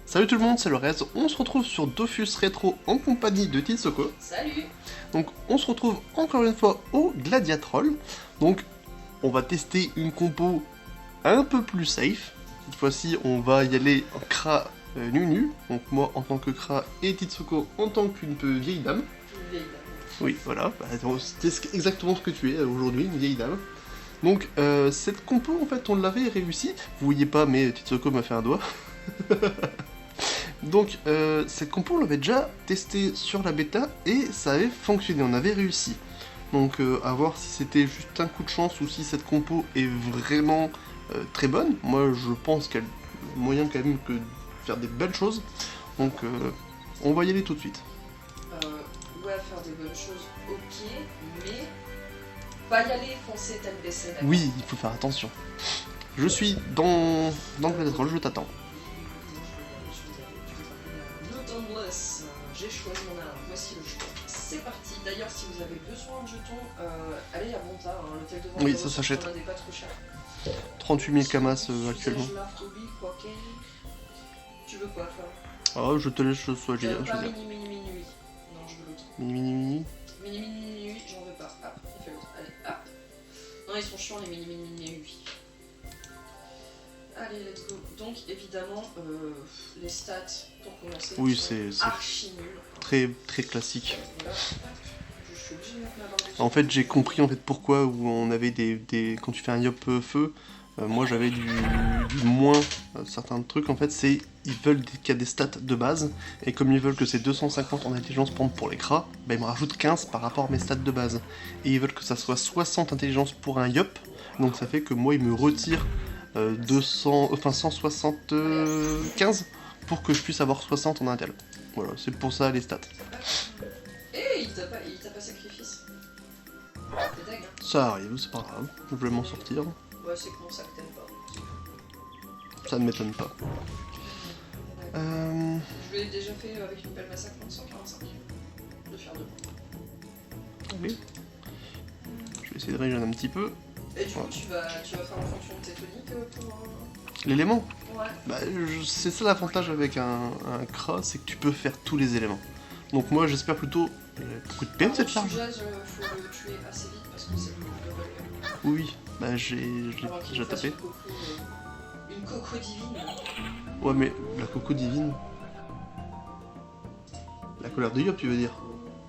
Salut tout le monde, c'est le Rez. On se retrouve sur Dofus Retro en compagnie de Titsoko. Salut. Donc on se retrouve encore une fois au Gladiatroll. Donc on va tester une compo un peu plus safe. Cette fois-ci on va y aller en Kra nu. Donc moi en tant que Kra et Titsoko en tant qu'une vieille dame. Une vieille dame. Oui voilà, c'est exactement ce que tu es aujourd'hui, une vieille dame. Donc cette compo en fait on l'avait réussi. Vous voyez pas mais Titsoko m'a fait un doigt. Donc cette compo on l'avait déjà testé sur la bêta et ça avait fonctionné, on avait réussi. Donc à voir si c'était juste un coup de chance ou si cette compo est vraiment très bonne. Moi je pense qu'elle a moyen quand même de faire des belles choses. Donc on va y aller tout de suite. Ouais, faire des bonnes choses, ok, mais pas y aller foncer tel décès. Oui, il faut faire attention. Je suis dans le Gladiatroll, je t'attends. J'ai choisi mon arme, voici le choix. C'est parti. D'ailleurs, si vous avez besoin de jetons, allez à Bonta, hein, l'hôtel de Vendôme. Oui, ça s'achète. On a des pas trop cher. 38 000 Kamas actuellement. Tu veux quoi, toi? Ah, je te laisse choisir. Pas mini. Non, je veux l'autre. Mini. Mini, j'en veux pas. Hop, on fait l'autre. Allez, hop. Non, ils sont chiants les mini. Allez, let's go. Donc, évidemment, les stats, pour commencer, Oui, sont c'est archi nul. très classique. Là, je suis obligée de mettre ma barre dessus. En fait, j'ai compris en fait pourquoi où on avait des quand tu fais un yop feu, moi j'avais du moins certains trucs. En fait, c'est ils veulent qu'il y a des stats de base et comme ils veulent que c'est 250 en intelligence pour les cras, bah, ils me rajoutent 15 par rapport à mes stats de base. Et ils veulent que ça soit 60 intelligence pour un yop, donc ça fait que moi ils me retirent 175 pour que je puisse avoir 60 en intel. Voilà, c'est pour ça les stats. Eh, il t'a pas sacrifice. T'es deg, hein. Ça arrive, c'est pas grave, je vais m'en sortir. Ouais, c'est comment ça que t'aimes pas. Ça ne m'étonne pas. Je l'ai déjà fait avec une belle massacre en 145. De faire deux. Oui. Je vais essayer de régénérer un petit peu. Et du coup, tu vas faire en fonction de tes toniques pour... L'élément, Ouais. bah, c'est ça l'avantage avec un Kra, c'est que tu peux faire tous les éléments. Donc moi j'espère plutôt... Il y a beaucoup de PM cette charge. Jazz, faut le tuer assez vite parce que c'est le double. Oui, bah j'ai déjà tapé. Une coco divine. Ouais mais la coco divine... La colère de Yop tu veux dire?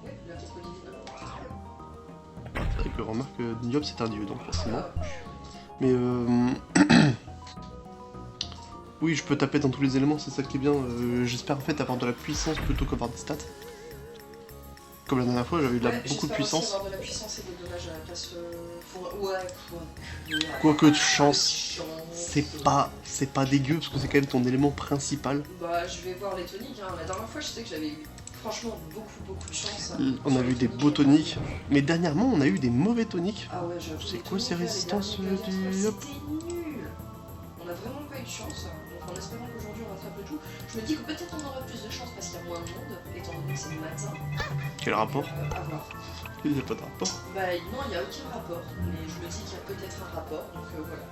Ouais, la coco divine. C'est vrai que remarque Yop c'est un dieu donc forcément. Ah, Mais oui, je peux taper dans tous les éléments, c'est ça qui est bien. J'espère en fait avoir de la puissance plutôt qu'avoir des stats. Comme la dernière fois, j'avais beaucoup de puissance. Avoir de la puissance et des dommages à la place. Ouais, Quoique de chance, c'est pas dégueu parce que c'est quand même ton élément principal. Bah, je vais voir les toniques. Hein. La dernière fois, je sais que j'avais eu franchement beaucoup de chance. On a eu des beaux toniques, mais dernièrement on a eu des mauvais toniques. Ah ouais, j'avoue. C'est quoi ces résistances du Yop? C'était nul. On a vraiment pas eu de chance. Donc en espérant qu'aujourd'hui on rattrape le tout, je me dis que peut-être on aura plus de chance parce qu'il y a moins de monde, étant donné que c'est le matin. Quel rapport? À voir. Il n'y a pas de rapport. Bah non, il n'y a aucun rapport, mais je me dis qu'il y a peut-être un rapport, donc voilà.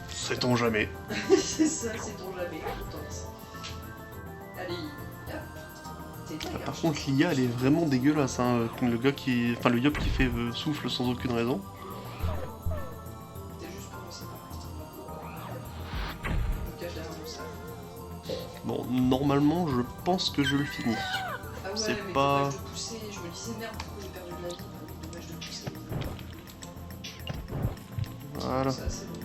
Sait-on jamais. C'est ça, c'est ton jamais, on tente. Allez, hop. T'es dingue, Par hein. contre l'IA elle est vraiment dégueulasse, hein. Le gars qui... Enfin le Yop qui fait souffle sans aucune raison. T'es juste commencé par me cache derrière mon sac. Bon, normalement je pense que je le finis. Ah ouais, C'est mais pas... dommage de pousser, je me disais merde, pourquoi j'ai perdu de la vie, dommage de pousser. Voilà. Ça, c'est bon.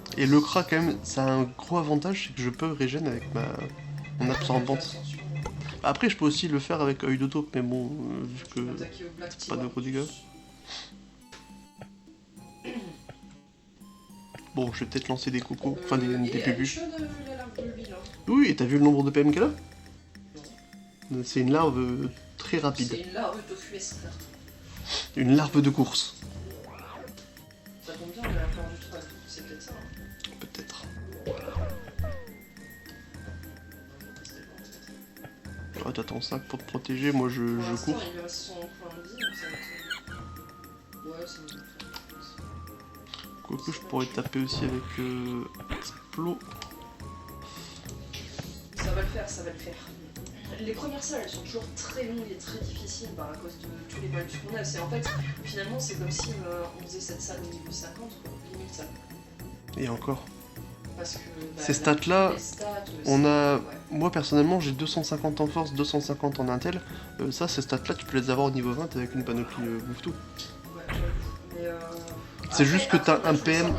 Après, Et le Kra quand même, ça a un gros avantage, c'est que je peux régène avec mon absorbante. Après je peux aussi le faire avec œil de taupe, mais bon, vu que c'est pas de gros dégâts. Bon, je vais peut-être lancer des cocos, enfin des pépus. Oui, et t'as vu le nombre de PM qu'elle a? C'est une larve très rapide. C'est une larve de fuestre. Une larve de course. Ça tombe bien, on a encore du troll, c'est peut-être ça. Hein. Peut-être. Ouais, t'as ton sac pour te protéger, moi je cours. Il lui reste son point de vie, donc ça va être... Ouais, ça va être... Quoique je pourrais taper aussi avec Explo. faire, ça va le faire. Les premières salles, elles sont toujours très longues et très difficiles à cause de tous les malus qu'on a. C'est en fait, finalement, c'est comme si on faisait cette salle au niveau 50, quoi, limite ça. Et encore. Parce que ces stats-là, on a... Ouais. Moi, personnellement, j'ai 250 en force, 250 en intel. Ça, ces stats-là, tu peux les avoir au niveau 20 avec une panoplie bouffe-tout. Ouais, mais c'est juste que t'as un PM, PM,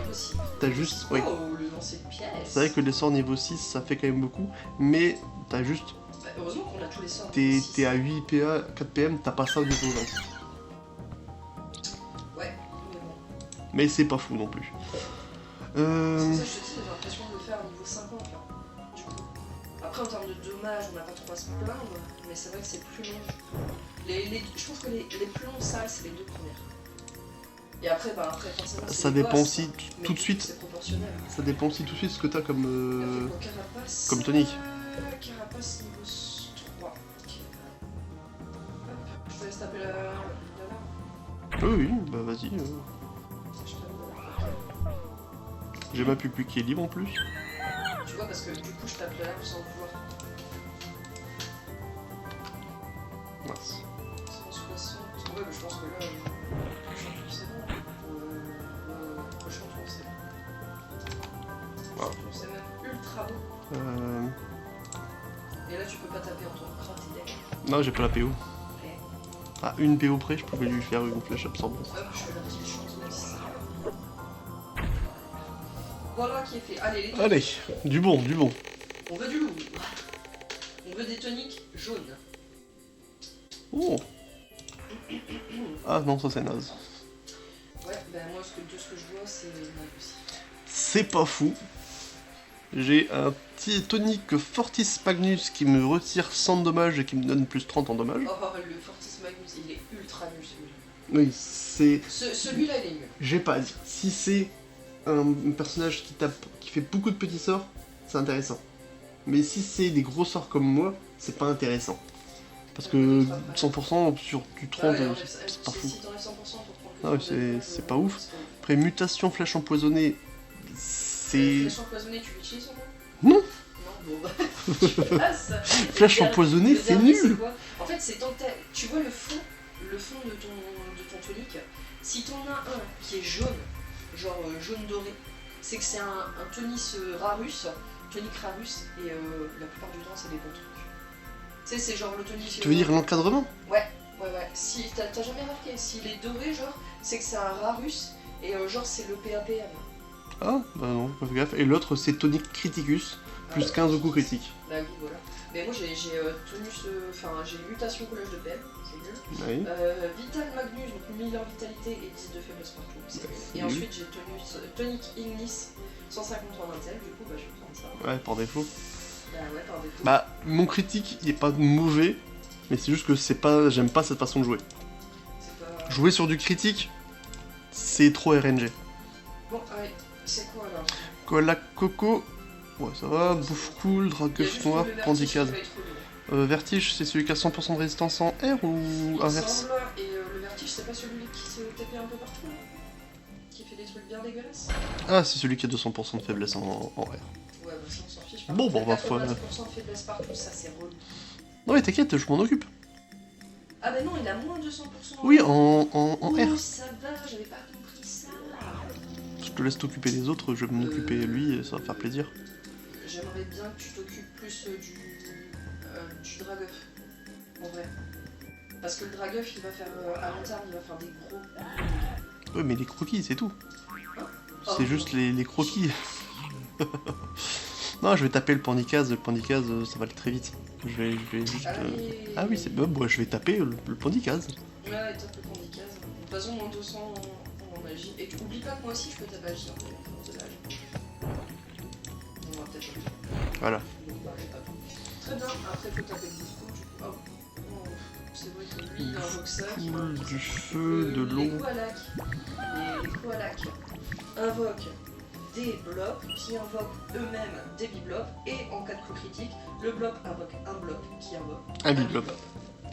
t'as juste... Oui. Oh, le lancer de pièce. C'est vrai que les sorts niveau 6, ça fait quand même beaucoup, mais t'as juste... Bah, heureusement qu'on a tous les sorts. T'es à 8 PA, 4 PM, t'as pas ça au niveau 20. Ouais, mais bon. Mais c'est pas fou non plus. C'est ça, je te dis, j'ai l'impression de le faire au niveau 50 là. Du coup. Après, en termes de dommages, on n'a pas trop à se plaindre, mais c'est vrai que c'est plus long. Je trouve que les plus longues salles, c'est les deux premières. Et après, forcément, c'est Ça les dépend boss, aussi hein. tout Mais de suite. C'est proportionnel. Ça dépend aussi tout de suite ce que t'as comme... Carapace, comme tonique. Carapace niveau 3. Ok. Hop, je te laisse taper la barre. Oui, bah vas-y. Je tape la barre. J'ai ma pupille qui est libre en plus. Tu vois, parce que du coup, je tape la barre sans le vouloir. Mince. 160. Ouais, mais je pense que là, prochain tour c'est bon. Prochain tour c'est bon. Ah. C'est même ultra beau. Et là, tu peux pas taper en ton crâne, t'es deck. Non, j'ai pas la PO. Ouais. À une PO près, je pouvais lui faire une flèche absorbante. Ouais, je fais la petite chance, même si c'est... Voilà qui est fait. Allez, les toniques. Allez, du bon, du bon. On veut du loup. On veut des toniques jaunes. Oh. Ah non, ça c'est naze. Ouais, ben moi, de ce que je vois, c'est mal aussi. C'est pas fou. J'ai un petit tonique Fortis Magnus qui me retire 100 de dommages et qui me donne plus 30 en dommages. Oh, le Fortis Magnus, il est ultra nul celui-là. Oui, c'est... Celui-là, il est nul. J'ai pas à dire. Si c'est un personnage qui tape, qui fait beaucoup de petits sorts, c'est intéressant. Mais si c'est des gros sorts comme moi, c'est pas intéressant. Parce que 100% sur du 30, c'est pas fou. Si t'enlèves 100% pour prendre Ah ouais, c'est pas ouf. Après, mutation flèche empoisonnée, c'est... Flèche empoisonnée, tu l'utilises au moins? Non. Non, bon bah, tu passes. Flèche empoisonnée, c'est nul. En fait, c'est tant que tu vois le fond de ton tonique. Si t'en as un qui est jaune, genre jaune doré, c'est que c'est un tonis rarus, tonique rarus, et la plupart du temps, c'est des bons trucs. Tu sais, c'est genre le tonique... Tu veux dire l'encadrement? Ouais. Si t'as jamais remarqué, s'il est doré, genre, c'est que c'est un rarus, et genre, c'est le PAPM. Ah, bah non, pas fait gaffe. Et l'autre, c'est tonique criticus, plus 15 au coup critique. Bah oui, voilà. Mais moi, j'ai j'ai mutation collage de PM, c'est nul. Oui. Vital Magnus, donc 1000 en vitalité et 10 de faiblesse partout, c'est nul. Et nul. ensuite, j'ai tonique Ignis, 150 en intel, du coup, bah je vais prendre ça. Ouais, par défaut. Bah ouais, par défaut. Bah, mon critique, il est pas mauvais, mais c'est juste que c'est pas... J'aime pas cette façon de jouer. C'est pas... Jouer sur du critique, c'est trop RNG. Bon, allez, c'est quoi alors? Cola Coco, ouais ça va, bouffe cool, dragueuf noir, pandicase. Vertige, c'est celui qui a 100% de résistance en air ou inverse? Et le vertige, c'est pas celui qui se tapait un peu partout là? Qui fait des trucs bien dégueulasses? Ah, c'est celui qui a 200% de faiblesse en air. Ouais, bah ça on s'en fiche. Bon, bon, on va faire... 90% de faiblesse partout, ça c'est relou. Non mais t'inquiète, je m'en occupe. Ah bah non, il a moins de 200%. Oui, en Oh, air. ça va, j'avais pas compris ça. Je te laisse t'occuper des autres, je vais m'en occuper lui, et ça va faire plaisir. J'aimerais bien que tu t'occupes plus du dragueuf, en vrai. Parce que le draguef, il va faire, à long terme, il va faire des gros... Ouais, mais les croquis, c'est tout. Oh. C'est juste les croquis. Non, je vais taper le pandicase, ça va aller très vite. Je vais juste... Allez. Ah oui, c'est... Bah, je vais taper le pandicase. Ouais, tape le pandicase. De toute façon, moins 200 en magie. Et tu oublies pas que moi aussi, je peux taper magie en fait, de l'âge. On va peut-être... Voilà. Très bien, après faut taper le discours, du coup... Oh, c'est vrai que lui, il invoque ça... Du feu, de l'eau... Les koalaks invoquent des blocs qui invoquent eux-mêmes des biblops, et en cas de coup critique, le blob invoque un blob qui invoque Un biblop.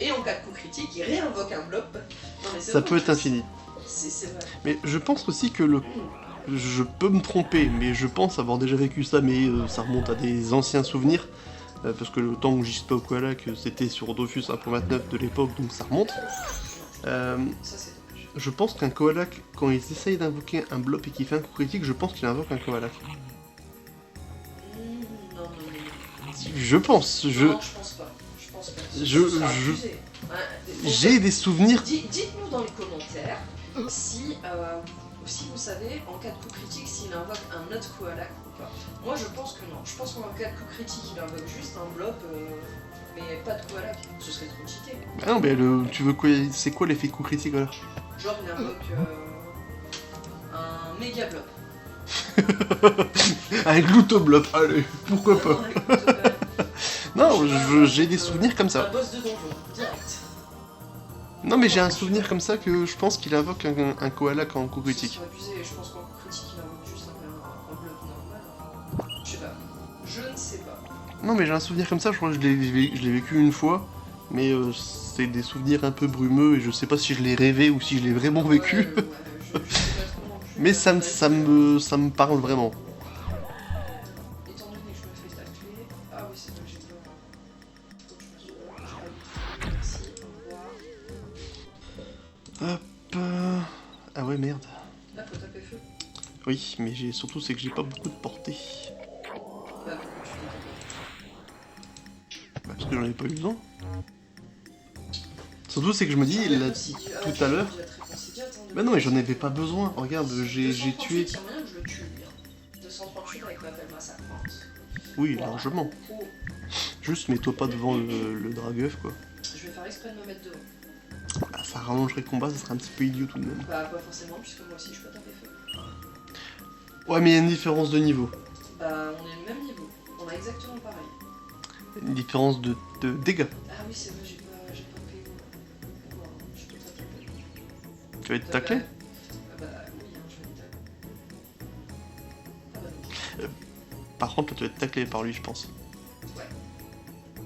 et en cas de coup critique, il réinvoque un blob. Non, mais Ça peut être infini. C'est vrai. Mais je pense aussi que le... Je peux me tromper, mais je pense avoir déjà vécu ça, mais ça remonte à des anciens souvenirs. parce que le temps où j'y suis pas au Koalak, c'était sur Dofus 1.29 de l'époque, donc ça remonte. Ça c'est dommage. Je pense qu'un Koalak, quand ils essayent d'invoquer un blob et qu'il fait un coup critique, je pense qu'il invoque un Koalak. Non. Je pense, Non, je pense pas. Je pense pas. Je- Ce sera je- abusé. j'ai des souvenirs. Dites-nous dans les commentaires si vous savez, en cas de coup critique, s'il invoque un autre Koalak ou pas. Moi je pense que non. Je pense qu'en cas de coup critique, il invoque juste un blob, mais pas de Koalak. Ce serait trop cheaté. Ah non, mais tu veux quoi? C'est quoi l'effet coup critique alors? Genre il invoque un méga blob. Un Gloutoblob, allez, pourquoi pas? Non, écoute, Non, j'ai des souvenirs comme un ça. boss de donjon, direct. Non, mais j'ai un souvenir comme ça que je pense qu'il invoque un Koalak en coup critique. C'est abusé, je pense qu'en coup critique, il invoque juste un blob normal. Je sais pas. Je ne sais pas. Non, mais j'ai un souvenir comme ça, je crois que je l'ai vécu une fois, mais c'est des souvenirs un peu brumeux et je sais pas si je l'ai rêvé ou si je l'ai vraiment vécu. Ouais, je sais pas trop non plus. Mais ça me parle vraiment. Étant donné que je me fais tacler. Ah oui, c'est vrai que j'ai pas. Faut que je me sois. Merci, au revoir. Hop. Ah ouais, merde. Là, faut taper feu. Oui, mais surtout c'est que j'ai pas beaucoup de portée. Bah, pourquoi tu fais taper? Parce que j'en ai pas eu besoin. Surtout c'est que je me dis, là, tout à l'heure... Bah non, mais j'en avais pas besoin. Regarde, j'ai tué... Il y a moyen que je le tue, lui. 238 avec ma belle massacrante. Oui, largement. Oh, Juste mets-toi pas devant le Dragueuf, quoi. je vais faire exprès de me mettre devant. Bah, ça rallongerait le combat, ça serait un petit peu idiot tout de même. Bah, pas forcément, puisque moi aussi je peux taper feu. Ouais, mais il y a une différence de niveau. Bah, on est le même niveau. On a exactement pareil. Une différence de dégâts. Ah oui, c'est vrai, j'ai pas PO. Wow, je peux pas taper. Tu vas être taclé? Ah bah oui, hein, je vais être taclé. Ah bah non. Par contre, tu vas être taclé par lui, je pense. Ouais.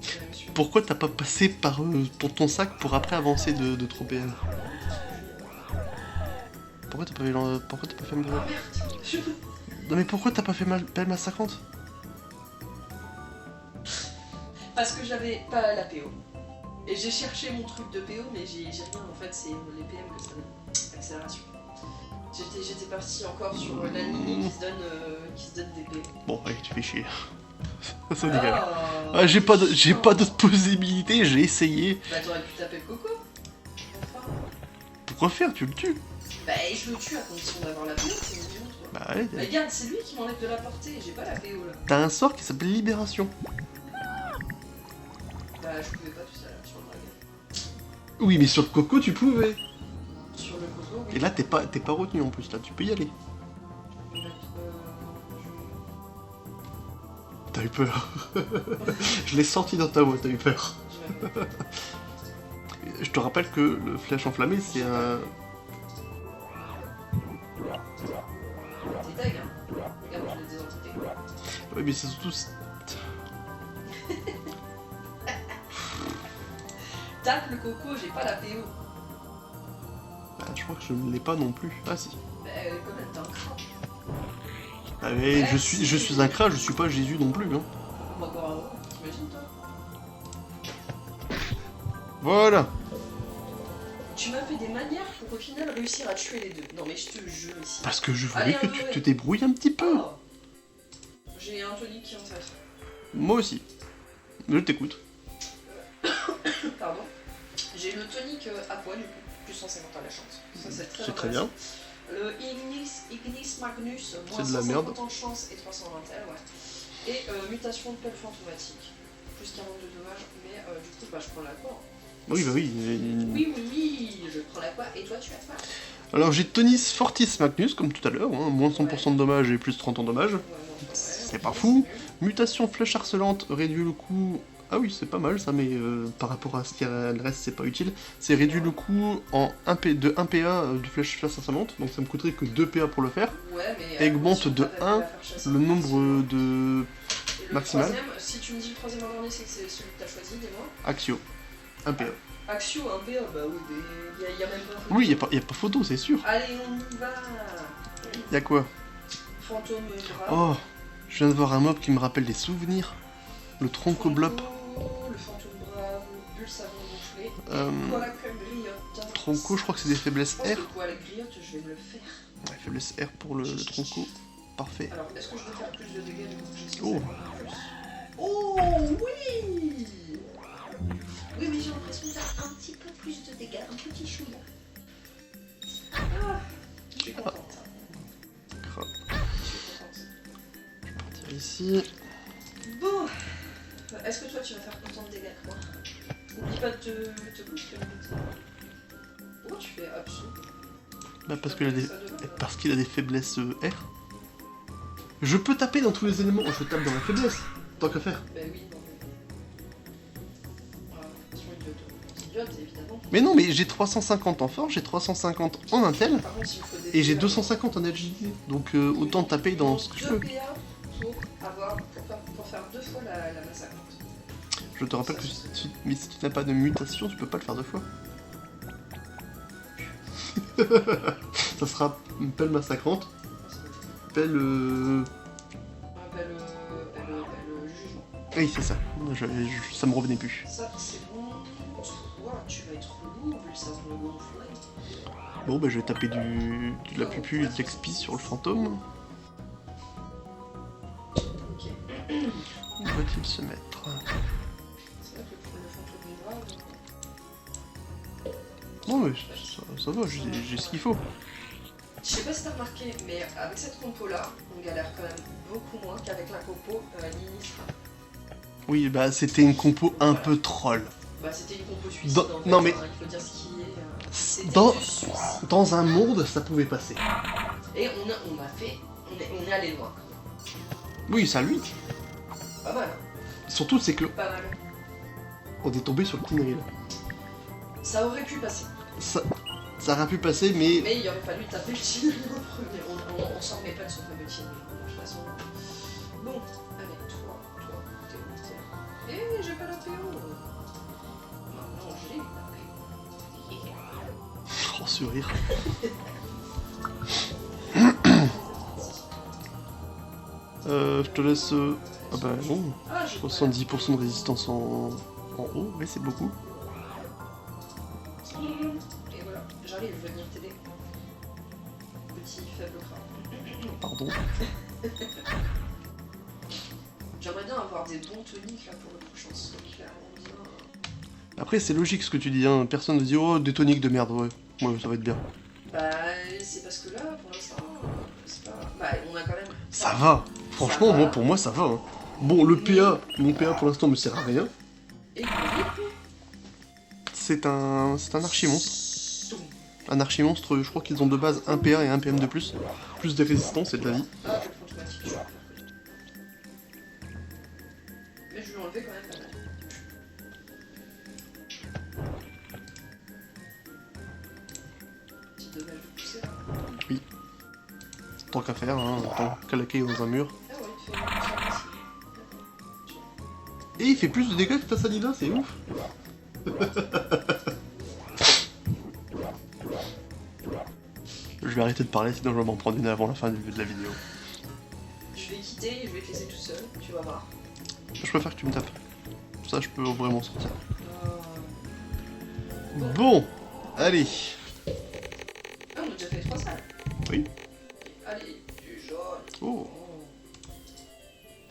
C'est la même suite. Pourquoi t'as pas passé par ton sac pour après avancer de trop PM? Pourquoi t'as pas fait mal? Ah merde, je... Non mais pourquoi t'as pas fait mal PM à 50? Parce que j'avais pas la PO. Et j'ai cherché mon truc de PO, mais j'ai rien en fait, c'est les PM que ça donne. Accélération. J'étais parti encore sur la ligne qui se donne des PO. Bon, allez, tu fais chier. Ça dégage. Oh, Ah, j'ai pas d'autre possibilité, j'ai essayé. Bah t'aurais pu taper le coco. Enfin. Pourquoi faire? Tu le tues. Bah je le tue à condition d'avoir la PO, c'est mignon toi. Bah allez, Bah regarde, c'est lui qui m'enlève de la portée, j'ai pas la PO là. t'as un sort qui s'appelle Libération. Bah je pouvais pas tout ça là, sur le dragon. Oui, mais sur le coco, tu pouvais. Sur le coco, oui. Et là, t'es pas retenu en plus, là, tu peux y aller. Je vais mettre, T'as eu peur. Je l'ai senti dans ta voix, t'as eu peur. je vais mettre- Je te rappelle que le flèche enflammé, c'est un... C'est tag, hein. Regarde, je l'ai désencripté. Oui, mais c'est surtout... Tape le coco, j'ai pas la PO. Bah, je crois que je ne l'ai pas non plus. Ah si. Bah quand même, t'es un cran. Ah, mais je suis un crat, je suis pas Jésus non plus. Hein. On va encore avant, t'imagines toi? Voilà. Tu m'as fait des manières pour au final réussir à tuer les deux. Non mais je te jure ici. Parce que je Allez, voulais que un tu peu, te débrouilles un petit peu. Oh. J'ai un tonic qui est intéressant. Moi aussi. Je t'écoute. Pardon. J'ai le tonic à poil du coup, plus 150 à la chance. Ça c'est très C'est très intéressant. bien. Le Ignis Magnus, C'est moins de la merde. 550 de chance et 320 tel, ouais. Et mutation de pelle fantomatique, plus 42 dommages, mais du coup bah je prends la quoi. Oui, bah oui. Oui, je prends la quoi, et toi tu as quoi? Alors j'ai Tonis Fortis Magnus, comme tout à l'heure, hein, moins 100% de dommages et plus 30 en dommages. C'est pas fou. Mutation flèche harcelante, réduit le coût... Ah oui, c'est pas mal ça, mais par rapport à ce qu'il y a le reste, c'est pas utile. C'est réduit le coût en 1 de 1 PA de flèche harcelante, donc ça me coûterait que 2 PA pour le faire. Ouais, mais Augmente de 1 le nombre de... maximal. Si tu me dis le troisième en dernier, c'est que c'est celui que t'as choisi, dis-moi. Axio. 1 PA. Axio, un PA, bah oui, mais y a même pas... Oui, y a pas photo, c'est sûr. Allez, on y va. Y'a quoi? Fantôme grave. Oh, je viens de voir un mob qui me rappelle des souvenirs. Le Tronco-Blop. Le fantôme brave, bulle savon gonflé. Euh, Quoi que griotte. Tronco, je crois que c'est des faiblesses Je pense R. que quoi la griotte, je vais me le faire. Ouais, faiblesse R pour le Tronco. Parfait. Alors, est-ce que je vais faire plus de dégâts du coup que j'ai Oh. plus. Oh oui. Oui, mais j'ai l'impression de faire un petit peu plus de dégâts, un petit chouïa. Ah, je suis contente. Crap. Je suis contente. Je vais partir ici. Bon, est-ce que toi tu vas faire autant de dégâts que moi? N'oublie pas de te booster le but. Pourquoi tu fais absolu? Bah parce qu'il a des faiblesses R. Je peux taper dans tous les éléments, je tape dans la faiblesse, tant qu'à faire. Bah oui, non mais... Voilà, c'est idiote, évidemment. Mais non, mais j'ai 350 en force, j'ai 350 en intel, Par contre, il me faut des et j'ai PA. 250 en agilité. Donc autant taper dans ce que je peux. 2 PA pour faire 2 fois la massacre. Je te rappelle que mais si tu n'as pas de mutation, tu peux pas le faire 2 fois. Ça sera une pelle massacrante, pelle... Le jugement. Oui, c'est ça. Ça me revenait plus. Ça, c'est bon. Wow, tu vas être lourd, ça va me gonfler. Bon, bah je vais taper de la pupu et de l'XP sur le fantôme. Ok. Où va-t-il se mettre? C'est vrai que le fantôme est brave. Non mais ça va, j'ai ce qu'il faut. Je sais pas si t'as remarqué, mais avec cette compo là, on galère quand même beaucoup moins qu'avec la compo Ministre. Oui, bah c'était une compo un peu troll. Bah c'était une compo suicide Dans- en fait, non, mais- hein, il faut dire ce qui est. C'était Dans- du suicide. Dans un monde, ça pouvait passer. Et on est allé loin. Oui, ça lui. Pas mal, Surtout, c'est que pas mal. on est tombé sur le Tinril. Ça aurait pu passer. Ça aurait pu passer, mais Mais il aurait fallu taper le Tinril en premier. On s'en remet pas de son fameux Tinril. De toute façon. Bon, allez, toi, t'es où? T'es là. Eh, j'ai pas la PO. Maintenant, j'ai la PO. oh, sourire. Je te laisse. Ah bah non. Ah, j'ai pas la 70% de résistance en haut, ouais, c'est beaucoup. Et voilà, j'arrive, je vais venir t'aider. Petit faible crâne. Pardon. J'aimerais bien avoir des bons toniques là pour le prochain stock, clairement bien. Après, c'est logique ce que tu dis, hein. Personne ne dit oh, des toniques de merde, ouais. Ouais, ça va être bien. Bah, c'est parce que là, pour l'instant, c'est pas. Bah, on a quand même. Ça va. Franchement, Ça va. moi, pour moi, ça va. Hein. Bon, le PA, mon PA pour l'instant me sert à rien. Et C'est un archimonstre. Un archimonstre, je crois qu'ils ont de base un PA et un PM de plus. Plus de résistance et de la vie. Ah, le fantomatique, je vais faire. Mais je vais enlever quand même pas mal. Petit dommage de pousser là. Tant qu'à faire, hein, tant qu'à laquer dans un mur. Ah ouais, il fait une pousser ici. Et il fait plus de dégâts que ta Salina, c'est ouf. Je vais arrêter de parler, sinon je vais m'en prendre une avant la fin de la vidéo. Je vais quitter et je vais te laisser tout seul, tu vas voir. Je préfère que tu me tapes. Ça, je peux vraiment sortir. Euh... Bon, allez. Ah, on a déjà fait les 3 salles. Oui. Allez, du jaune. Oh,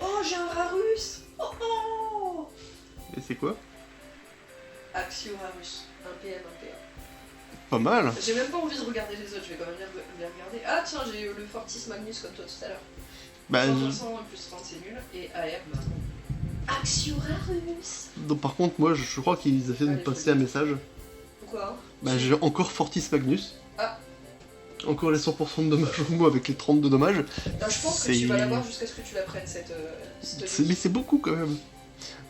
Oh, j'ai un Rarus. Oh, oh. et c'est quoi? Axio Rarus. Un PM, un PA. Pas mal. J'ai même pas envie de regarder les autres, je vais quand même les regarder. Ah tiens, j'ai eu le Fortis Magnus comme toi tout à l'heure. Bah, 100% plus 30 c'est nul. Et AR, bah non. Axio Rarus. donc, par contre, moi, je crois qu'ils essaient de me passer un message. Pourquoi? Bah, j'ai encore Fortis Magnus. Ah. Encore les 100% de dommages en moi avec les 30 de dommages. Non, je pense que tu vas l'avoir jusqu'à ce que tu la prennes cette Mais c'est beaucoup quand même.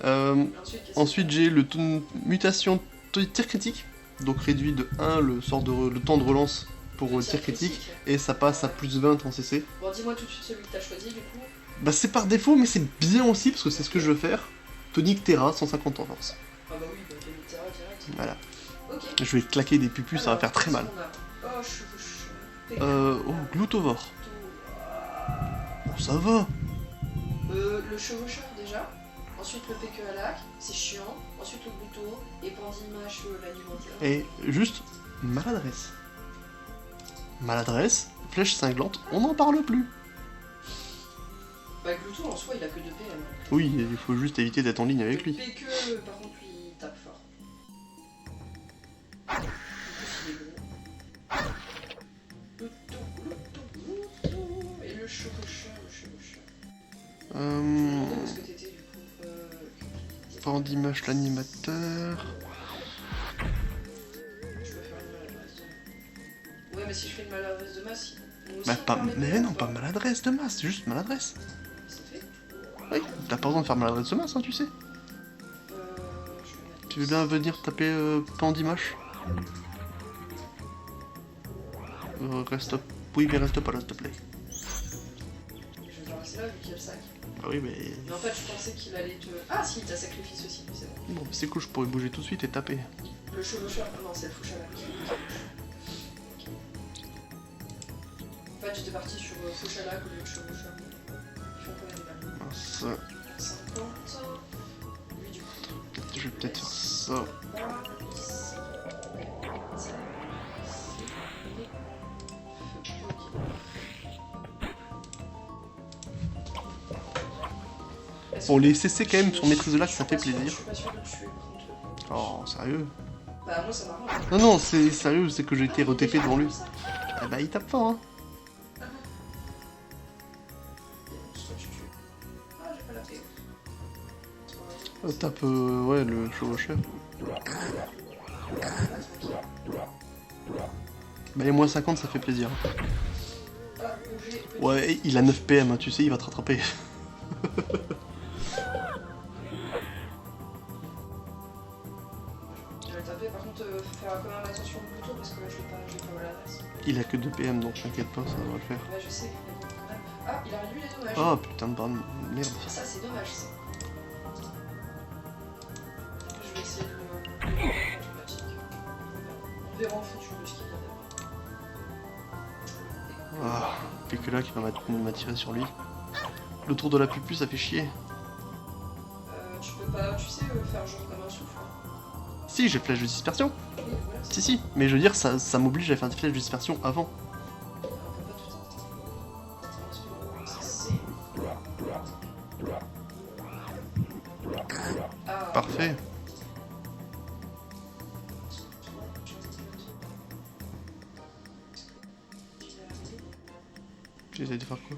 Ensuite, qu'est-ce Ensuite, j'ai le mutation tir critique. Donc réduit de 1 le temps de relance pour que- tir critique. Et ça passe à plus 20 en CC. Bon, dis-moi tout de suite celui que t'as choisi du coup. Bah c'est par défaut, mais c'est bien aussi parce que c'est ce que je veux faire. Tonic Terra, 150 en force. Ah bah oui, bah t'as mis Terra direct. Voilà. Ok. Je vais claquer des pupus, ça va faire très mal. Oh, Oh, Glutovore. Oh, ça va. Le chevaucheur déjà. ensuite le PQ à lac, c'est chiant, ensuite le gluto, et Pandimash l'alimentaire. Et juste, maladresse. Maladresse, flèche cinglante, on n'en parle plus. Bah gluto en soi il a que 2 PM. Oui, il faut juste éviter d'être en ligne avec lui. Le PQ par contre il tape fort. En plus il est gros. Et le chevaucheur. Où est-ce que t'étais du coup Pandimash l'animateur. Je peux faire une maladresse de masse. Ouais mais si je fais une maladresse de masse, Bah pas, mais non, pas maladresse de masse, c'est juste maladresse. C'est fait. Oui, t'as pas besoin de faire maladresse de masse, hein, tu sais. Je vais mettre Tu veux bien venir taper Pandimash Reste... Oui, mais reste pas là, s'il te plaît. Je vais te rester là vu qu'il y a le sac. Ah oui, mais... Mais en fait, je pensais qu'il allait te. Ah si, t'as sacrifice aussi, c'est bon. Bon, c'est cool, je pourrais bouger tout de suite et taper. Le chevaucheur, non, c'est le fouche à la. En fait, j'étais parti sur fouche à la au lieu de chevaucheur. Ils font quand même mal. Mince. 50. Lui, du coup. Je vais peut-être faire ça. Bon, les CC quand même sur maîtrise de lac, ça fait Je plaisir. suis pas sûr de tuer par contre. Oh, sérieux? Bah, moi ça m'arrange. Non, non, c'est sérieux, c'est que j'ai été re-TP devant lui. Ah bah, il tape fort, hein. Ah, j'ai pas la paix. Tape, ouais, le chevaucheur. Bah, les moins 50, ça fait plaisir. Ah, bouger, petit. Ouais, il a 9 PM, hein, tu sais, il va te rattraper. Je vais taper, par contre, faut faire quand même attention au bouton parce que là, je vais pas maladresse. Il a que 2 PM, donc t'inquiète pas, ça devrait le faire. Ouais, je sais, mais bon, quand même. Ah, il a réduit les dommages. Ah, putain de bande, merde. Ça, c'est dommage, ça. Je vais essayer de le automatique. On verra en fonction de ce qu'il y a derrière. Ah, puis que là qui va m'attirer sur lui. Le tour de la pupu, ça fait chier. Tu peux pas, tu sais, faire genre comme un souffle. Hein. Si, j'ai flèche de dispersion. Oui, voilà, c'est Si, si, mais je veux dire, ça m'oblige à faire des flèches de dispersion avant. on peut pas tout. Ah, Parfait. J'essaie de faire quoi?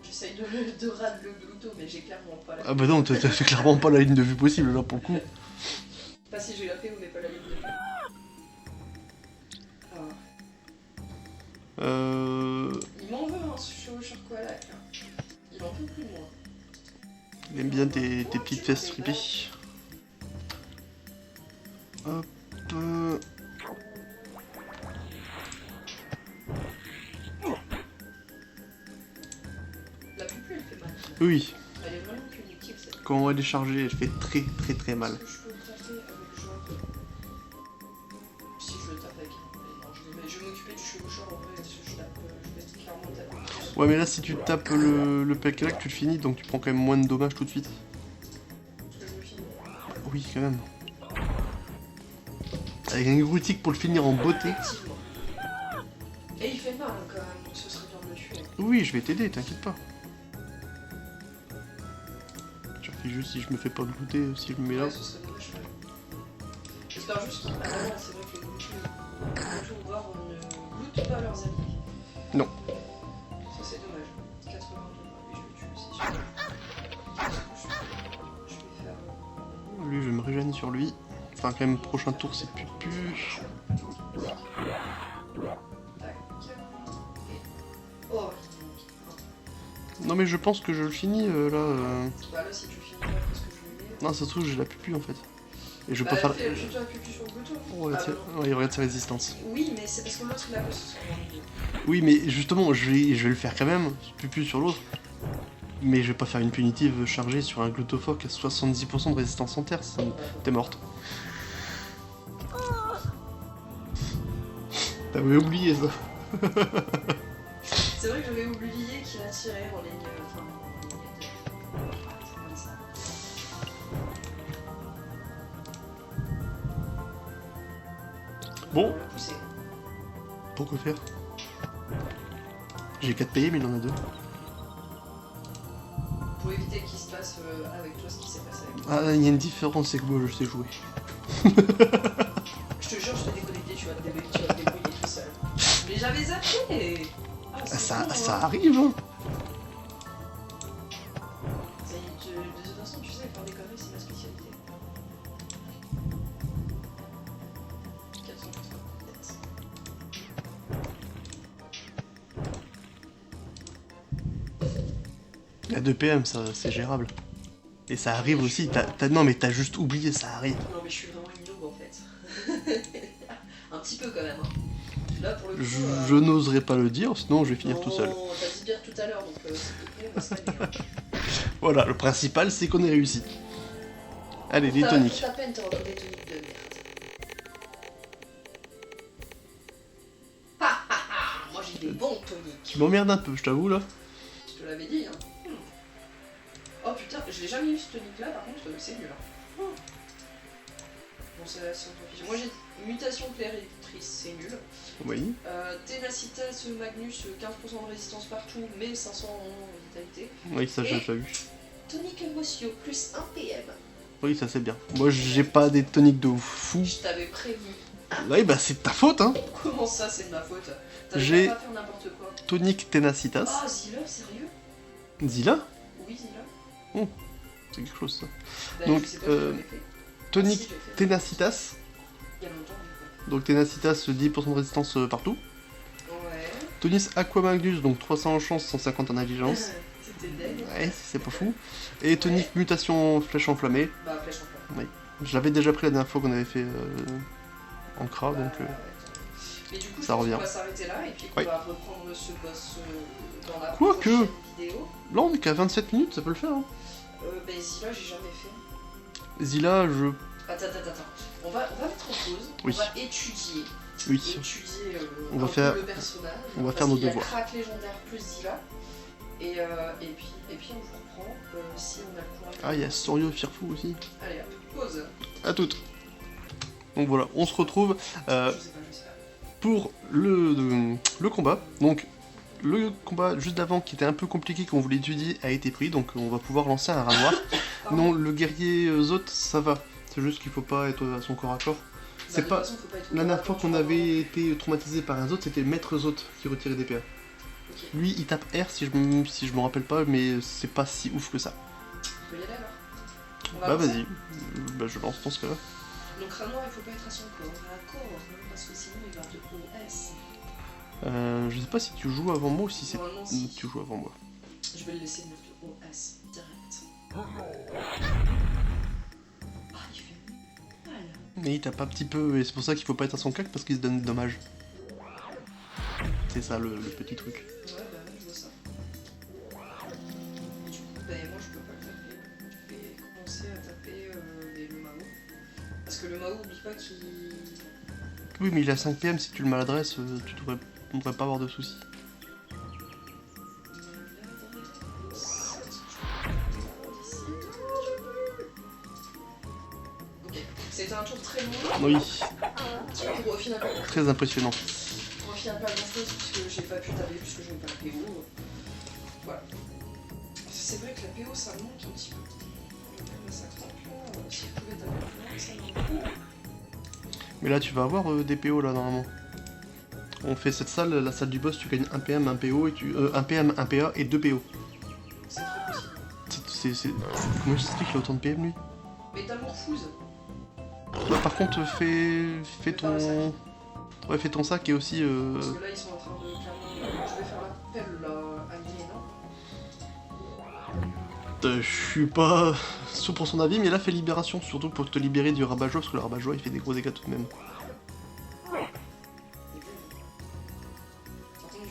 j'essaye de rad le glouto, mais j'ai clairement pas la. Ah bah non, t'as fait clairement pas la ligne de vue possible là pour le coup. Pas si j'ai la paix ou mais pas la ligne de vue. Ah. Il m'en veut, hein, ce chevaucheur Koalak. Hein. Il en peut plus de moi. Il aime bien tes petites fesses fripées. Hop. La pupille, elle fait mal. Oui, Elle est vraiment punitive, cette. quand elle est chargée, elle fait très mal. Est-ce que je peux le taper avec genre. Si je le tape avec. Non, je vais m'occuper du chevaucheur en vrai, parce que je vais clairement taper. Ouais, mais là, si tu tapes le PK, tu le finis, donc tu prends quand même moins de dommages tout de suite. Parce que je me finis. Oui, quand même. Avec un groutique pour le finir en beauté. Effectivement. Et il fait mal hein, quand même, donc ce serait bien de le tuer. Oui, je vais t'aider, t'inquiète pas. Je fais juste si je me fais pas glouter, si je me mets là. Ouais, ce serait dommage. J'espère juste qu'il. Ah non, c'est vrai que les Gloutou voir ne gloutent pas leurs alliés. Non. Ça c'est dommage. 82, mais je le tue aussi sûr. Je vais faire. Lui, je vais me régénérer sur lui. Enfin, quand même, prochain tour, c'est Pupu. Tac. Et. Oh, Non, mais je pense que je le finis là. bah là, si tu finis pas parce que je le mets. Non, ça se trouve, j'ai la Pupu en fait. Et je peux Bah, pas faire. fais plutôt un pupu sur le bouton. Ouais, Ah, tiens. non. Ouais, il regarde sa résistance. Oui, mais c'est parce que l'autre il a plus ce soir. Oui, mais justement, je vais le faire quand même, Pupu sur l'autre. Mais je vais pas faire une punitive chargée sur un glutophoque à 70% de résistance en terre, t'es morte. T'avais oublié ça. C'est vrai que j'avais oublié qu'il a tiré en ligne. Enfin, en ligne. C'est comme ça. Bon. On l'a poussé. Pour que faire? J'ai 4 payés, mais il en a 2. Pour éviter qu'il se passe avec toi ce qui s'est passé avec toi. Ah, il y a une différence, c'est que moi je sais jouer. Je te jure, je vais déconnecter, tu vas te débrouiller tout seul. Mais j'avais zappé. Ah, Ah, c'est ça, bon, ça hein. arrive, hein. De toute façon, tu sais, faire des conneries, c'est ma spécialité. 490. La 2 PM, ça, c'est gérable. Et ça arrive aussi. Non, mais t'as juste oublié, ça arrive. Non, mais je suis vraiment une noob en fait. Un petit peu quand même. Hein. Là, pour le coup. Je n'oserais pas le dire, sinon je vais finir tout seul. Non, t'as dit bien tout à l'heure, donc s'il te plaît, on va se calmer. Voilà, le principal, c'est qu'on ait réussi. Allez, des Pour toniques. ta peine, t'as encore des toniques de merde. Moi j'ai des bons toniques. Tu m'emmerdes un peu, je t'avoue, là. Je te l'avais dit, hein. Oh putain, je l'ai jamais eu ce tonique là, par contre, c'est nul. Hein. Bon, c'est la science-fiction. Moi j'ai mutation clairitrice, c'est nul. Oui. Ténacitas Magnus, 15% de résistance partout, mais 500 en vitalité. Oui, ça j'ai déjà vu. Tonique Emotion, plus 1 PM. Oui, ça c'est bien. Moi, j'ai pas des toniques de fou. Je t'avais prévenu. Oui, bah c'est de ta faute, hein. Comment ça, c'est de ma faute? J'ai- T'as pas faire n'importe quoi. Tonique Tenacitas. Ah, Zilla, sérieux? Zilla. Oui, Zilla. C'est quelque chose, ça. Bah, Donc, je sais pas si je l'ai fait. Tonique Ah, si, je l'ai fait. Ténacitas. Il y a longtemps, mais Donc Ténacitas, 10% de résistance partout. quoi. Ouais. Tonis Aquamagnus, donc 300 en chance, 150 en intelligence. C'était deg. Ouais, c'est pas fou. Et Tonique Mutation Flèche Enflammée. Bah, flèche en flamme. Je l'avais déjà pris la dernière fois qu'on avait fait en Kra, donc Ouais. Mais du coup, ça je pense revient. qu'on va s'arrêter là et puis qu'on Ouais. va reprendre ce boss dans la Quoique. prochaine vidéo. là on est qu'à 27 minutes, ça peut le faire. Hein. Ben Zilla, j'ai jamais fait. Zilla, je... Attends. On va mettre en pause. Oui. On va étudier. Oui. Étudier On va un peu faire- le personnage. on va parce faire nos qu'il y a devoirs. Crack légendaire plus Zilla. Et puis on vous reprend si on a le courage. Ah, il y a Sorio Firfou aussi. Allez hop, pause. À toutes. Donc voilà, on se retrouve Je sais pas. pour le combat. Donc le combat juste d'avant qui était un peu compliqué qu'on voulait étudier a été pris, donc on va pouvoir lancer un rat noir. Non, le guerrier Zot, ça va. C'est juste qu'il faut pas être à son corps à corps. C'est pas... La dernière fois qu'on avait été traumatisé par un Zot, c'était Maître Zot qui retirait des PA. Ok. Lui, il tape R si je me rappelle pas, mais c'est pas si ouf que ça. On peut y aller alors. On va Bah lancer. vas-y, bah je lance dans ce cas-là. Donc rat noir, il faut pas être à son corps, à corps, parce que sinon il va te OS. Je sais pas si tu joues avant moi ou si c'est... Normalement, si. Tu joues avant moi. Je vais le laisser venir te OS direct. Ah, il fait mal. Mais il tape un petit peu, et c'est pour ça qu'il faut pas être à son cac parce qu'il se donne des dommages. C'est ça le petit truc. Ouais, bah ouais, je vois ça. Du coup, bah moi je peux pas le taper. Je vais commencer à taper le Mao. Parce que le Mao, oublie pas qu'il... Oui, mais il a 5 PM, si tu le maladresses, tu devrais pas avoir de soucis. Ok, c'était un tour très long. Oui, Pour au final, très impressionnant. au final pas grand chose puisque j'ai pas pu taper puisque je n'ai pas le PO. Voilà. C'est vrai que la PO ça manque un petit peu. Mais ça craque là, si je pouvais taper plus loin, ça manque. Mais là, tu vas avoir des PO là, normalement. On fait cette salle, la salle du boss, tu gagnes 1 PM, 1 PO, et 1 PM, 1 PA et 2 PO. C'est très possible. Comment j'explique qu'il a autant de PM lui? Mais t'as mon fouze. Bah, par contre, fais ton... Ouais, fais ton sac et aussi... Parce que là ils sont en train de clairement. Je vais faire l'appel là à Gléna. Je suis pas sûr pour son avis, mais là, fais libération, surtout pour te libérer du rabat-joie, parce que le rabat-joie, il fait des gros dégâts tout de même. Par contre, du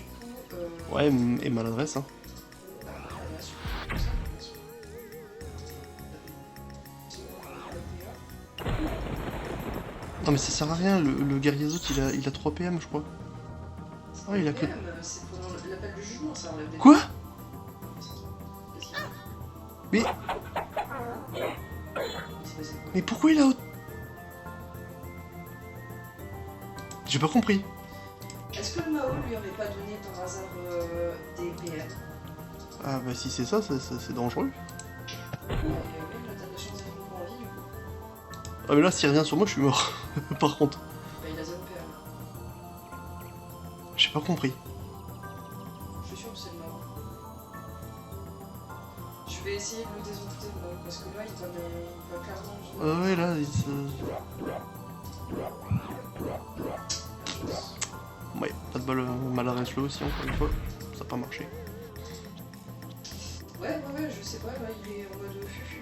coup. Ouais, et maladresse, hein. Non mais ça sert à rien, le guerrier Zot il a 3 PM je crois. Ah il a que... C'est pour l'appel du jugement, ça enlève des. Quoi? Mais... Mais pourquoi il a... J'ai pas compris. Est-ce que le Mao lui aurait pas donné par hasard des PM? Ah bah si c'est ça, c'est dangereux. Oui, là t'as de la chance d'être encore en vie du coup. Ah mais là s'il revient sur moi je suis mort. Par contre. Bah il a 0 PM. J'ai pas compris. Je suis sûr que c'est le Mao. Je vais essayer de le désenvoûter le Mao parce que là il va clairement nous... Ouais là il se... Ouais, pas de bol, Malarince-le aussi encore une fois. Ça a pas marché. Ouais, je sais pas, là il est en mode fufu.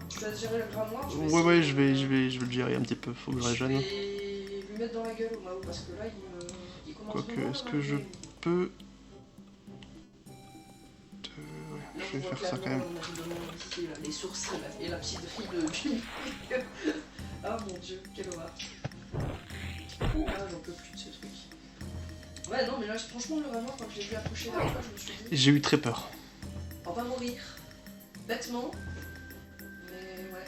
Tu dois gérer le grain noir. Ouais, je vais le gérer un petit peu, faut que je régène. Je vais lui mettre dans la gueule au Mao parce que là il commence Quoique, vraiment est-ce à que je m'arriver. peux... Là, je vais on voit faire ça quand même. clairement, on a donné les sourcils et la petite ride du... Ah mon dieu, quelle horreur. Ah, j'en peux plus de ce truc. Ouais, non, mais là, franchement, le vraiment, quand j'ai vu approcher la fois, je me suis dit, J'ai eu très peur. on va mourir. Bêtement. Mais ouais.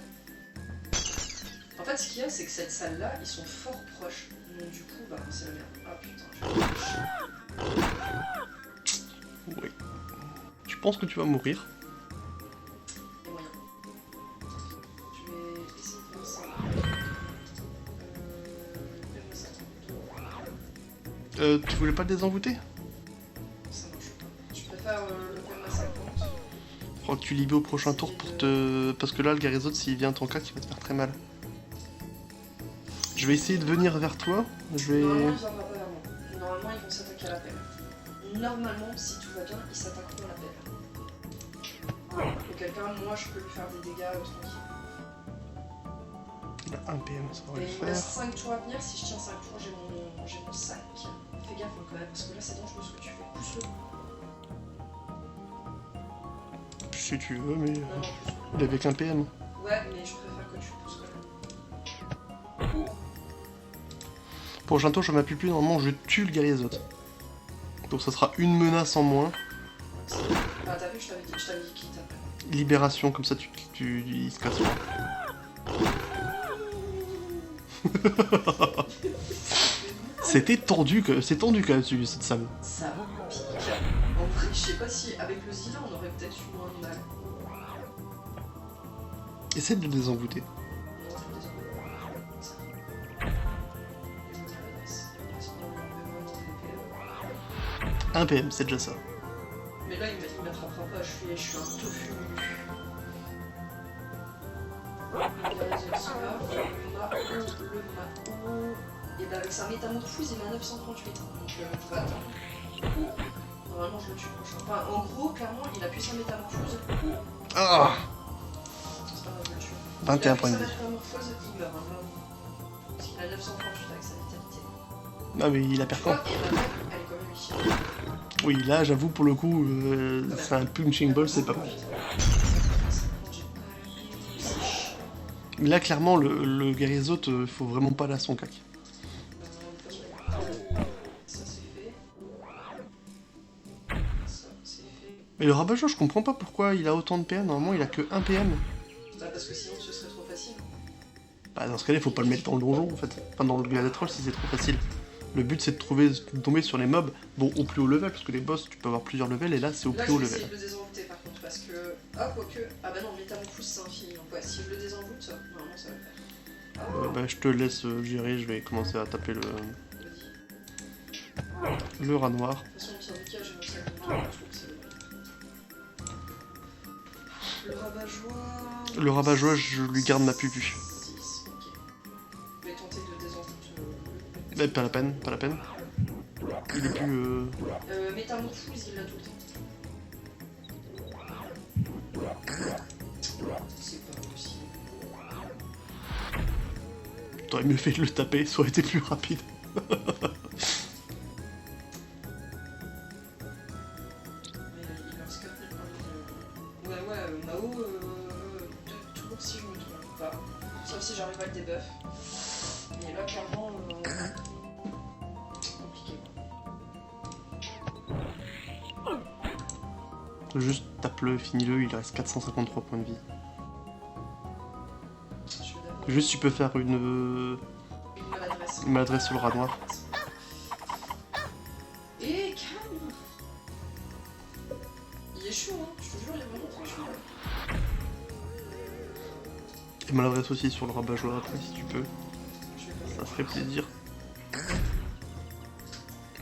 En fait, ce qu'il y a, c'est que cette salle-là, ils sont fort proches. Donc, du coup, bah, c'est la merde. Ah putain, je vais... Oui. Je pense que tu vas mourir. Il y a moyen. Je vais essayer de faire ça. Tu voulais pas le désenvoûter? Ça marche pas. Je préfère le perma 50. Oh, tu libes au prochain tour pour te... Parce que là, le Garizot, s'il vient à ton cas, il va te faire très mal. Je vais essayer de venir vers toi. Je vais... Normalement, ils viendront pas vers moi. Normalement, ils vont s'attaquer à la pelle. Normalement, si tout va bien, ils s'attaqueront à la pelle. Auquel cas, moi, je peux lui faire des dégâts tranquilles. Il a 1 PM, ça va Et le il me reste faire. 5 tours à venir. Si je tiens 5 tours, j'ai mon sac. Fais gaffe hein, quand même, parce que là, c'est dangereux ce que tu fais. Pousse-le. Si tu veux, mais... Non, non, pousse-le. Il avait qu'un PM. Ouais, mais je préfère que tu pousses quand même. Prochain tour, je m'appuie plus, normalement, je tue le Garizot. Donc ça sera une menace en moins. Ah, t'as vu, je t'avais dit qu'il tape. Libération, comme ça, il se casse pas. C'était tendu, c'est tendu quand même cette salle. Ça pique. En vrai, je sais pas si avec le Zilla, on aurait peut-être eu moins de mal. Essaie de le désenvoûter. Non, je suis désolé. Ça. Et je me l'adresse. Parce qu'on met vraiment des PE. 1 PM, c'est déjà ça. Mais là, il m'attrapera pas, je suis un tofu. Et bah avec sa métamorphose, il est à 938. Donc je vais attendre. Normalement, je le tue prochain. Enfin, en gros, clairement, il appuie sa métamorphose. Ah, C'est pas grave, je le tue. 21 points de vie. Sa métamorphose, il meurt. Hein, parce qu'il a 938 avec sa vitalité. Ah mais il a Tu perdu. vois, et ma mère, elle est quand même ici. Oui, là, j'avoue, pour le coup, c'est un punching ball, c'est pas mal. Mais là, clairement, le Garizot, faut vraiment pas aller à son cac. Ça c'est fait. Ça c'est fait. Mais le rabat-joie, je comprends pas pourquoi il a autant de PM. Normalement, il a que 1 PM. Bah parce que sinon ce serait trop facile. Bah, dans ce cas-là, il faut pas le mettre dans le donjon, en fait. Enfin, dans le gladiatroll, si c'est trop facile. Le but, c'est de tomber sur les mobs, bon, au plus haut level, parce que les boss, tu peux avoir plusieurs levels, et là, c'est au Là plus je haut vais level. essayer de le désenvoûter par contre parce que... Ah quoique... Ah bah non, métamorphose c'est infini, donc ouais, si je le désenvoûte, normalement ça va le faire. Bah, je te laisse gérer, je vais commencer à taper Vas-y. le rat noir. De toute façon, au pire du cas, j'ai mon sac de temps, je trouve que c'est le rabat-joie... Le rabat-joie, je lui garde ma pupu. 6, ok. Je vais tenter de désenvoûter Mais pas la peine, pas la peine. Il est plus... métamorphose, il l'a tout le temps. C'est pas possible. T'aurais mieux fait de le taper, ça aurait été plus rapide. Mais il leur scape le Ouais, Mao, toujours si je me trompe pas. Sauf si j'arrive à le debuff. Mais là, clairement, c'est compliqué. Juste tape-le, finis-le, il reste 453 points de vie. Je vais d'abord Juste, tu peux faire une... une maladresse. Il m'adresse sur le rat noir. Eh, calme. Il est chaud, hein. Je te jure, il est vraiment très chaud. Il m'adresse aussi sur le rabat-joie après, si tu peux. Je vais pas Ça ferait plaisir.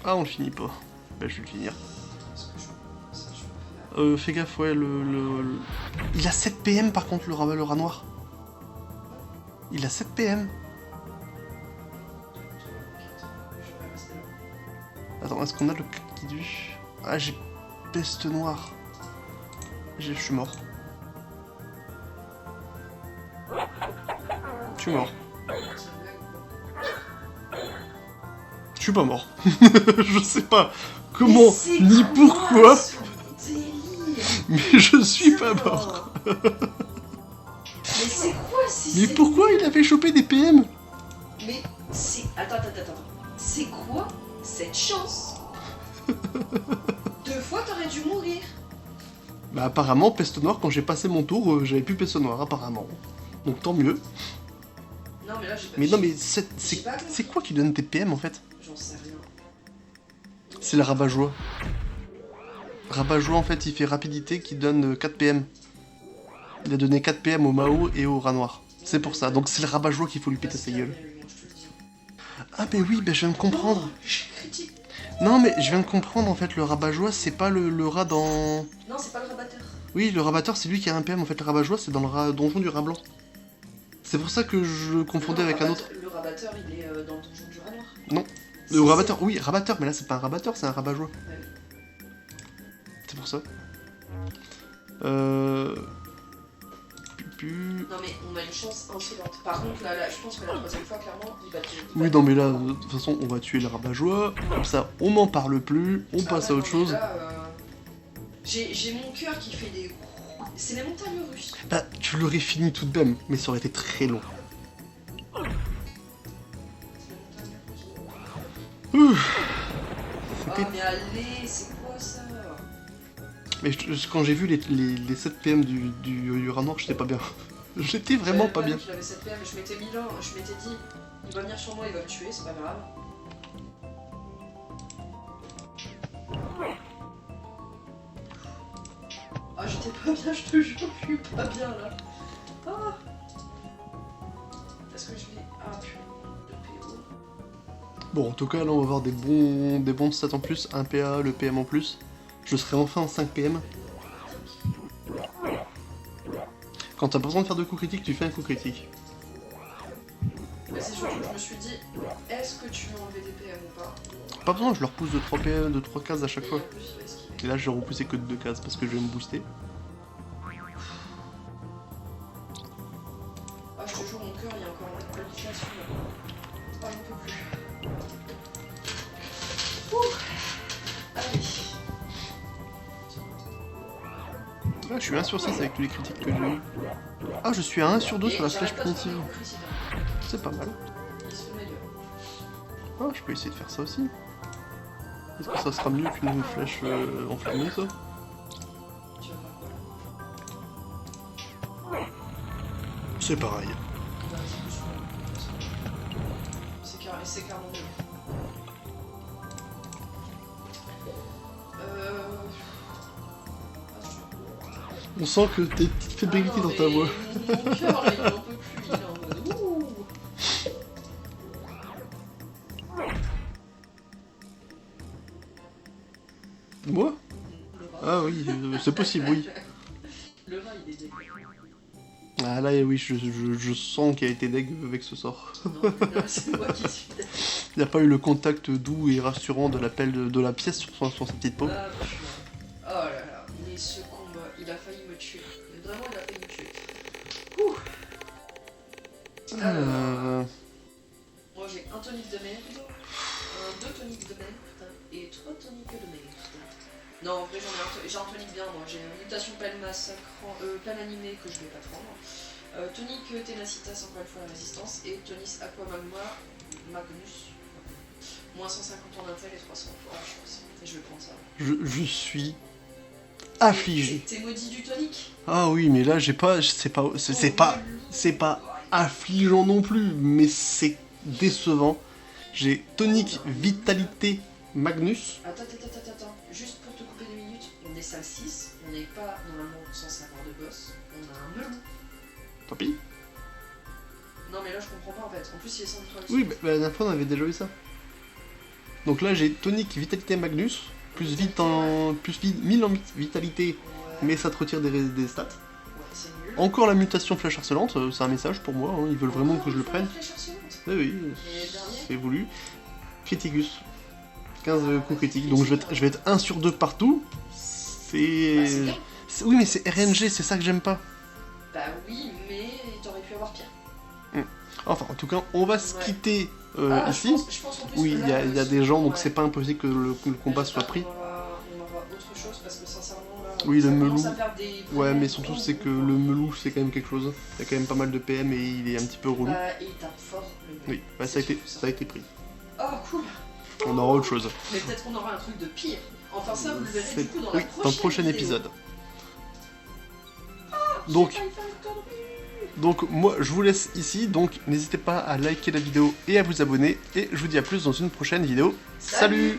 Ah, on le finit pas. Bah, je vais le finir. ce que ça, je peux faire. Fais gaffe, ouais, Il a 7 PM par contre, le rat noir. Il a 7 PM. Je vais rester là. Attends, est-ce qu'on a le qui du... Ah, j'ai peste noire. Je suis mort. Je suis mort. C'est une blague ou quoi? Je suis pas mort. Je sais pas comment Mais c'est ni quoi pourquoi, ce délire? mais je suis pas mort. Mais c'est quoi Mais pourquoi il avait chopé des PM? Mais c'est... Attends. C'est quoi cette chance? 2 fois t'aurais dû mourir. Bah apparemment, peste noire, quand j'ai passé mon tour, j'avais plus peste noire, apparemment. Donc tant mieux. Non mais là j'ai pas... Mais non, mais J'ai pas compris. c'est quoi qui donne tes PM en fait? J'en sais rien. C'est le rabat-joie. Rabat-joie en fait, il fait rapidité qui donne 4 PM. Il a donné 4 PM au Mao et au rat noir. C'est pour ça, donc c'est le rabat-joie qu'il faut lui péter sa gueule. Ah mais oui, bah je viens de comprendre. Critique. Non mais je viens de comprendre en fait, le rabat-joie c'est pas le rat dans... Non, c'est pas le rabatteur. Oui, le rabatteur c'est lui qui a un PM en fait, le rabat-joie c'est dans le donjon du rat blanc. C'est pour ça que je confondais avec un autre. Le rabatteur, il est dans le donjon du rat noir. Non. Le rabatteur, oui, rabatteur, mais là c'est pas un rabatteur, c'est un rabat-joie. Ouais. C'est pour ça. Non mais on a une chance insolente. Par contre, là, je pense que la troisième fois, clairement, il va tuer. Oui, non mais là, de toute façon, on va tuer le rabat-joie. Comme ça, on m'en parle plus, on passe à autre chose. J'ai mon cœur qui fait des... C'est les montagnes russes. Bah, tu l'aurais fini tout de même, mais ça aurait été très long. C'est les montagnes russes. Ah C'était... mais allez, c'est quoi ça? Mais quand j'ai vu les 7 PM du rat noir, j'étais pas bien. J'étais vraiment pas bien. Je l'avais 7 PM, je m'étais mis là, je m'étais dit, il va venir sur moi, il va me tuer, c'est pas grave. Ah j'étais pas bien, je te jure, je suis pas bien là. Ah. Est-ce que je vais... Ah putain, le PO. Bon, en tout cas, là, on va avoir des bons stats en plus. 1 PA, le PM en plus. Je serai enfin en 5 PM. Quand t'as pas besoin de faire de coup critique, tu fais un coup critique. Mais c'est surtout que je me suis dit, est-ce que tu veux enlever des PM ou pas? Pas besoin, je leur pousse de 3 PM, de 3 cases à chaque Et fois. en plus, il va esquiver. Et là, je vais repousser que de 2 cases parce que je vais me booster. Ah je te jure, mon cœur, il y a encore une palpitation. Ah, j'en peux plus. Ouh. Allez. Là, je suis 1 sur 6 avec tous les critiques que j'ai eu. Ah, je suis à 1 sur 2 sur la flèche primitive. C'est pas mal. Il se fout de ma gueule. Ah, je peux essayer de faire ça aussi. Est-ce que ça sera mieux qu'une flèche enflammée, ça? Tu vas faire quoi là? C'est pareil. Bah, c'est carrément mieux. On sent que t'as une petite fébrilité dans ta voix. Mon cœur là, il en peut plus, il est en mode ouh. Moi? Le rat. Ah oui, c'est possible, oui. Le rat il est dégueu. Ah là, oui, je sens qu'il a été deg avec ce sort. Non, là, c'est moi qui suis dégueu. Il n'y a pas eu le contact doux et rassurant de la pelle de la pièce sur sa petite peau. Ah, putain. Oh là là, mais ce combat, il a failli me tuer. Vraiment, il a failli me tuer. Ouh. Moi j'ai un tonique de merde, 2 toniques de merde et 3 toniques de merde. Non, en vrai j'ai un tonique bien, moi. J'ai une mutation pleine massacrant, plein animé que je vais pas prendre. Tonique ténacitas, encore une fois la résistance. Et tonis aqua magma, magnus. Moins 150 en intel et 300 en chance. Et je vais prendre ça. Je suis affligé. T'es maudit du tonique? Ah oui, mais là, j'ai pas... C'est pas affligeant non plus, mais c'est décevant. J'ai tonique vitalité Magnus. Attends. Juste pour te couper 2 minutes, on est salle 6, on n'est pas normalement censé avoir de boss, on a un melon. Tant pis. Non mais là je comprends pas en fait, en plus il est sans doute. Oui, bah, la dernière fois on avait déjà eu ça. Donc là j'ai tonique vitalité Magnus, plus 1000 en vitalité, Ouais, mais ça te retire des stats. ouais c'est nul. Encore la mutation flèche harcelante, c'est un message pour moi, hein, ils veulent vraiment que je le prenne. Oui, Et le dernier c'est voulu. Criticus. 15 coups critiques, donc je vais être 1 sur 2 partout. Bah, c'est bien. Oui, mais c'est RNG, c'est ça que j'aime pas. Bah oui, mais t'aurais pu avoir pire. Enfin, en tout cas, on va se Ouais. quitter Je ici. pense en plus Oui, que il là, y a des gens, donc ouais. c'est pas impossible que le combat J'espère soit pris. qu'on aura autre chose parce que sincèrement là. Oui, ça le commence melou. à faire des Ouais, mais vraiment surtout, gros c'est que groupes, le hein. melou, c'est quand même quelque chose. Il y a quand même pas mal de PM et il est un petit peu relou. Et il tape fort le melou. Oui, bah, C'est ça surtout a été pris. Oh cool. On aura autre chose. Mais peut-être qu'on aura un truc de pire. Enfin ça vous le verrez C'est- du coup dans oui, la dans le prochain vidéo. épisode. J'ai Donc, failli faire une connerie. Donc moi je vous laisse ici, donc n'hésitez pas à liker la vidéo et à vous abonner, et je vous dis à plus dans une prochaine vidéo. Salut.